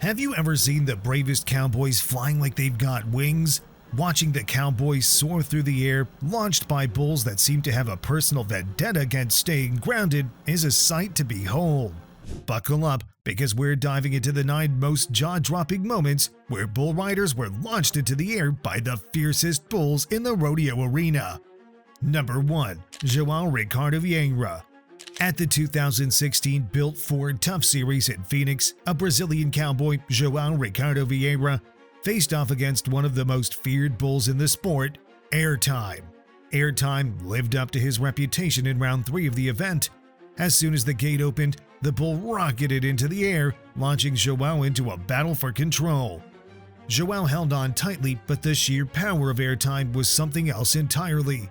Have you ever seen the bravest cowboys flying like they've got wings? Watching the cowboys soar through the air, launched by bulls that seem to have a personal vendetta against staying grounded, is a sight to behold. Buckle up, because we're diving into the 9 most jaw-dropping moments where bull riders were launched into the air by the fiercest bulls in the rodeo arena. Number 1. Jaan Ricardo Vieira. At the 2016 Built Ford Tough Series in Phoenix, a Brazilian cowboy, Jaan Ricardo Vieira, faced off against one of the most feared bulls in the sport, Airtime. Airtime lived up to his reputation in round 3 of the event. As soon as the gate opened, the bull rocketed into the air, launching Jaan into a battle for control. Jaan held on tightly, but the sheer power of Airtime was something else entirely.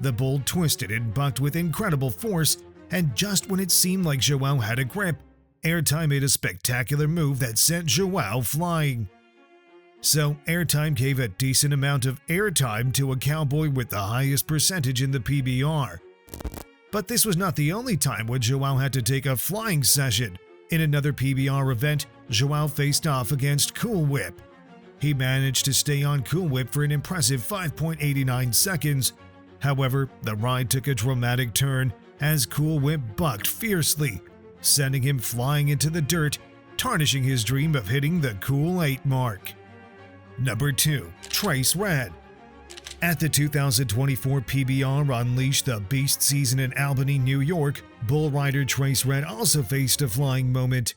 The bull twisted and bucked with incredible force, and just when it seemed like Jaan had a grip, Airtime made a spectacular move that sent Jaan flying. So Airtime gave a decent amount of airtime to a cowboy with the highest percentage in the PBR. But this was not the only time when Jaan had to take a flying session. In another PBR event, Jaan faced off against Cool Whip. He managed to stay on Cool Whip for an impressive 5.89 seconds. However, the ride took a dramatic turn as Cool Whip bucked fiercely, sending him flying into the dirt, tarnishing his dream of hitting the Cool 8 mark. Number 2. Trace Red. At the 2024 PBR Unleash the Beast season in Albany, New York, bull rider Trace Red also faced a flying moment.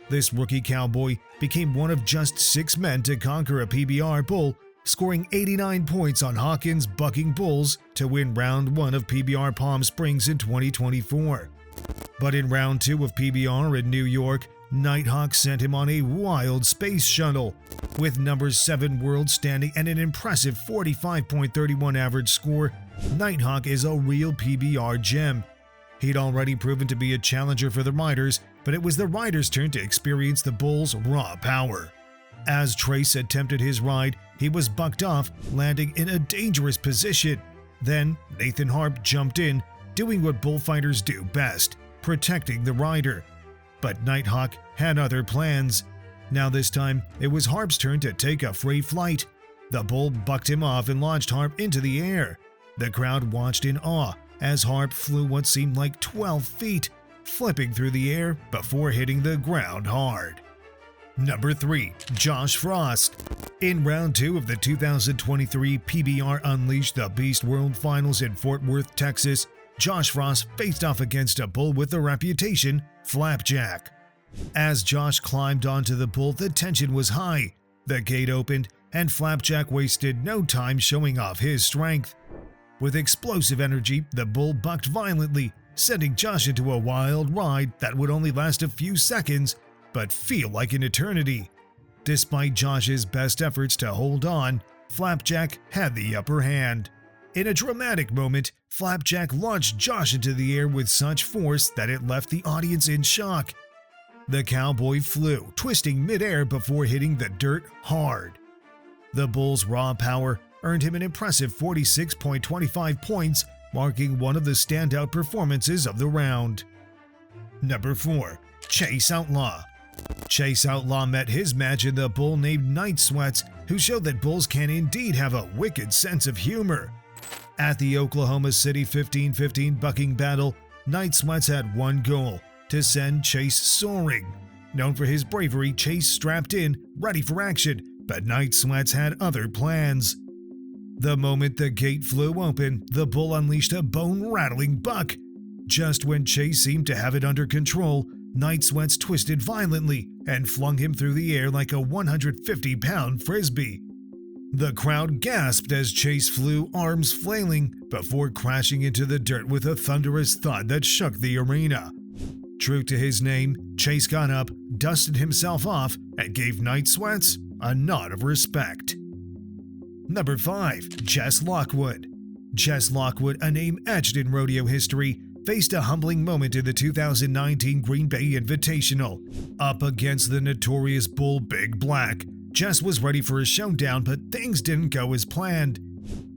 This rookie cowboy became one of just 6 men to conquer a PBR bull, scoring 89 points on Hawkins' bucking bulls to win round 1 of PBR Palm Springs in 2024. But in round 2 of PBR in New York, Nighthawk sent him on a wild space shuttle, with number 7 world standing at an impressive 45.31 average score. Nighthawk is a real PBR gem. He'd already proven to be a challenger for the riders, but it was the riders' turn to experience the bull's raw power. As Trace attempted his ride, he was bucked off, landing in a dangerous position. Then Nathan Harp jumped in, doing what bullfighters do best, protecting the rider. But Nighthawk had other plans. Now this time, it was Harp's turn to take a free flight. The bull bucked him off and launched Harp into the air. The crowd watched in awe as Harp flew what seemed like 12 feet, flipping through the air before hitting the ground hard. Number 3. Josh Frost. In round 2 of the 2023 PBR Unleash the Beast World Finals in Fort Worth, Texas, Josh Frost faced off against a bull with a reputation, Flapjack. As Josh climbed onto the bull, the tension was high. The gate opened, and Flapjack wasted no time showing off his strength. With explosive energy, the bull bucked violently, sending Josh into a wild ride that would only last a few seconds, but feel like an eternity. Despite Josh's best efforts to hold on, Flapjack had the upper hand. In a dramatic moment, Flapjack launched Josh into the air with such force that it left the audience in shock. The cowboy flew, twisting midair before hitting the dirt hard. The bull's raw power earned him an impressive 46.25 points, marking one of the standout performances of the round. Number 4. Chase Outlaw. Chase Outlaw met his match in the bull named Night Sweats, who showed that bulls can indeed have a wicked sense of humor. At the Oklahoma City 15-15 bucking battle, Night Sweats had one goal: to send Chase soaring. Known for his bravery, Chase strapped in, ready for action, but Night Sweats had other plans. The moment the gate flew open, the bull unleashed a bone-rattling buck. Just when Chase seemed to have it under control, Night Sweats twisted violently and flung him through the air like a 150-pound frisbee. The crowd gasped as Chase flew, arms flailing, before crashing into the dirt with a thunderous thud that shook the arena. True to his name, Chase got up, dusted himself off, and gave Night Sweats a nod of respect. Number 5. Jess Lockwood. Jess Lockwood, a name etched in rodeo history, faced a humbling moment in the 2019 Green Bay Invitational. Up against the notorious bull Big Black, Jess was ready for a showdown, but things didn't go as planned.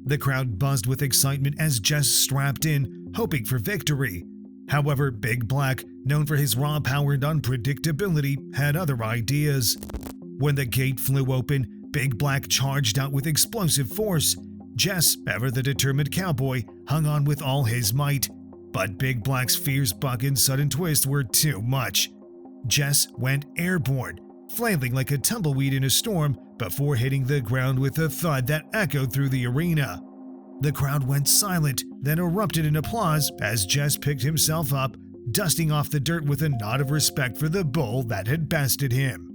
The crowd buzzed with excitement as Jess strapped in, hoping for victory. However, Big Black, known for his raw power and unpredictability, had other ideas. When the gate flew open, Big Black charged out with explosive force. Jess, ever the determined cowboy, hung on with all his might, but Big Black's fierce buck and sudden twist were too much. Jess went airborne, flailing like a tumbleweed in a storm before hitting the ground with a thud that echoed through the arena. The crowd went silent, then erupted in applause as Jess picked himself up, dusting off the dirt with a nod of respect for the bull that had bested him.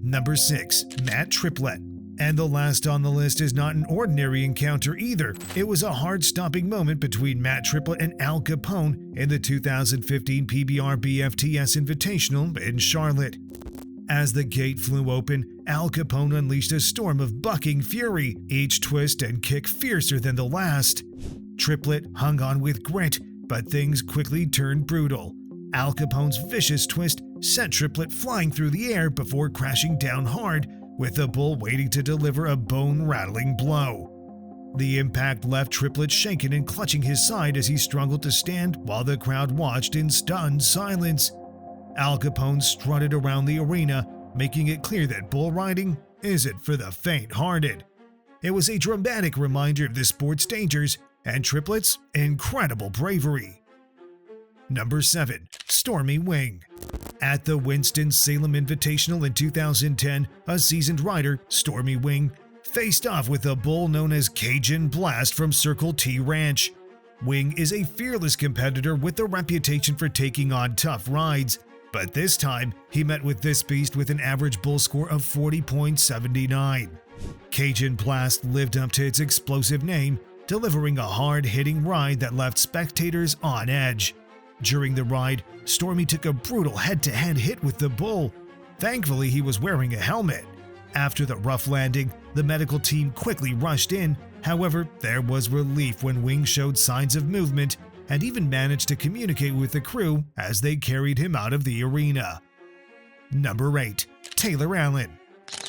Number 6. Matt Triplet. And the last on the list is not an ordinary encounter either. It was a heart-stopping moment between Matt Triplet and Al Capone in the 2015 PBR BFTS Invitational in Charlotte. As the gate flew open, Al Capone unleashed a storm of bucking fury, each twist and kick fiercer than the last. Triplet hung on with grit, but things quickly turned brutal. Al Capone's vicious twist sent Triplet flying through the air before crashing down hard, with the bull waiting to deliver a bone-rattling blow. The impact left Triplet shaken and clutching his side as he struggled to stand while the crowd watched in stunned silence. Al Capone strutted around the arena, making it clear that bull riding isn't for the faint-hearted. It was a dramatic reminder of the sport's dangers and Triplet's incredible bravery. Number 7. Stormy Wing. At the Winston-Salem Invitational in 2010, a seasoned rider, Stormy Wing, faced off with a bull known as Cajun Blast from Circle T Ranch. Wing is a fearless competitor with a reputation for taking on tough rides, but this time he met with this beast with an average bull score of 40.79. Cajun Blast lived up to its explosive name, delivering a hard-hitting ride that left spectators on edge. During the ride, Stormy took a brutal head-to-head hit with the bull. Thankfully, he was wearing a helmet. After the rough landing, the medical team quickly rushed in. However, there was relief when Wing showed signs of movement and even managed to communicate with the crew as they carried him out of the arena. Number 8. Taylor Allen.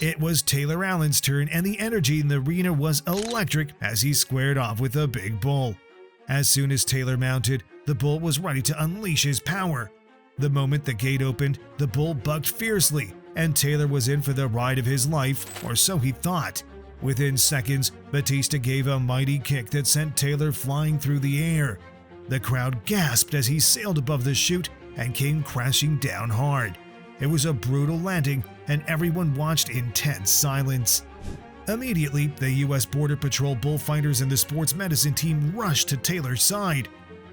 It was Taylor Allen's turn, and the energy in the arena was electric as he squared off with a big bull. As soon as Taylor mounted, the bull was ready to unleash his power. The moment the gate opened, the bull bucked fiercely, and Taylor was in for the ride of his life, or so he thought. Within seconds, Batista gave a mighty kick that sent Taylor flying through the air. The crowd gasped as he sailed above the chute and came crashing down hard. It was a brutal landing, and everyone watched in tense silence. Immediately, the U.S. Border Patrol bullfighters and the sports medicine team rushed to Taylor's side.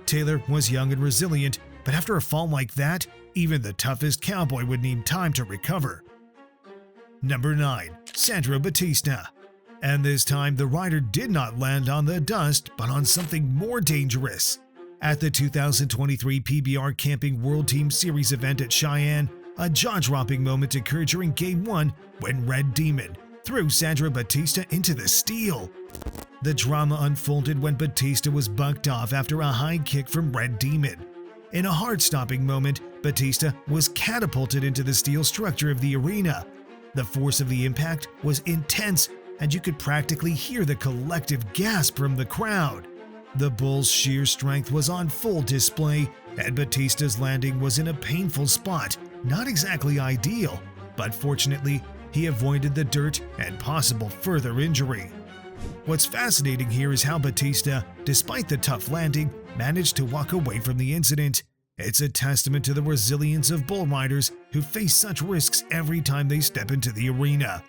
Taylor was young and resilient, but after a fall like that, even the toughest cowboy would need time to recover. Number 9. Sandra Batista. And this time, the rider did not land on the dust, but on something more dangerous. At the 2023 PBR Camping World Team Series event at Cheyenne, a jaw-dropping moment occurred during Game 1 when Red Demon threw Sandra Batista into the steel. The drama unfolded when Batista was bucked off after a high kick from Red Demon. In a heart-stopping moment, Batista was catapulted into the steel structure of the arena. The force of the impact was intense, and you could practically hear the collective gasp from the crowd. The bull's sheer strength was on full display, and Batista's landing was in a painful spot, not exactly ideal, but fortunately, he avoided the dirt and possible further injury. What's fascinating here is how Batista, despite the tough landing, managed to walk away from the incident. It's a testament to the resilience of bull riders who face such risks every time they step into the arena.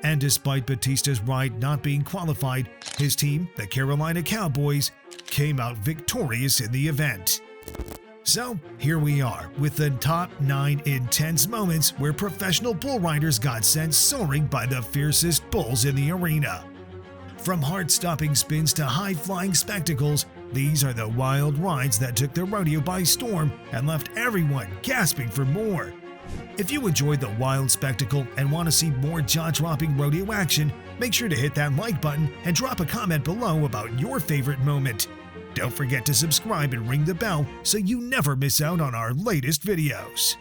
And despite Batista's ride not being qualified, his team, the Carolina Cowboys, came out victorious in the event. So here we are with the top 9 intense moments where professional bull riders got sent soaring by the fiercest bulls in the arena. From heart-stopping spins to high-flying spectacles, these are the wild rides that took the rodeo by storm and left everyone gasping for more. If you enjoyed the wild spectacle and want to see more jaw-dropping rodeo action, make sure to hit that like button and drop a comment below about your favorite moment. Don't forget to subscribe and ring the bell so you never miss out on our latest videos.